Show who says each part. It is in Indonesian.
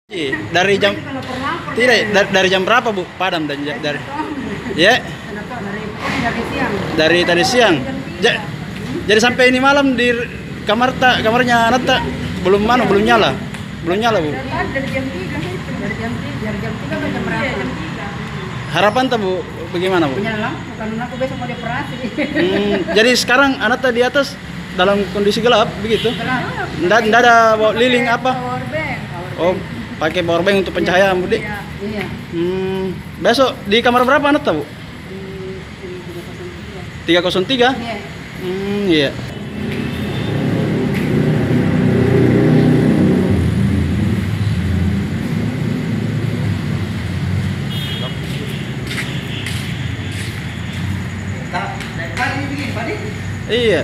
Speaker 1: Dari jam dari jam berapa Bu padam dan dari ya dari tadi siang. Jadi sampai ini malam di kamarnya Nata belum nyala Bu.
Speaker 2: Dari jam 3 dari jam 3 ke jam berapa?
Speaker 1: Harapan tak Bu bagaimana Bu?
Speaker 2: Punya lampu karena aku besok mau dioperasi.
Speaker 1: Jadi sekarang Anata di atas dalam kondisi gelap begitu?
Speaker 2: Gelap.
Speaker 1: Nggak ada lilin apa?
Speaker 2: Power bank.
Speaker 1: Oh, pakai power bank untuk pencahayaan Bu.
Speaker 2: Iya.
Speaker 1: Besok di kamar berapa Anata Bu?
Speaker 2: Di 303.
Speaker 1: 303?
Speaker 2: Iya.
Speaker 1: Iya. Iya.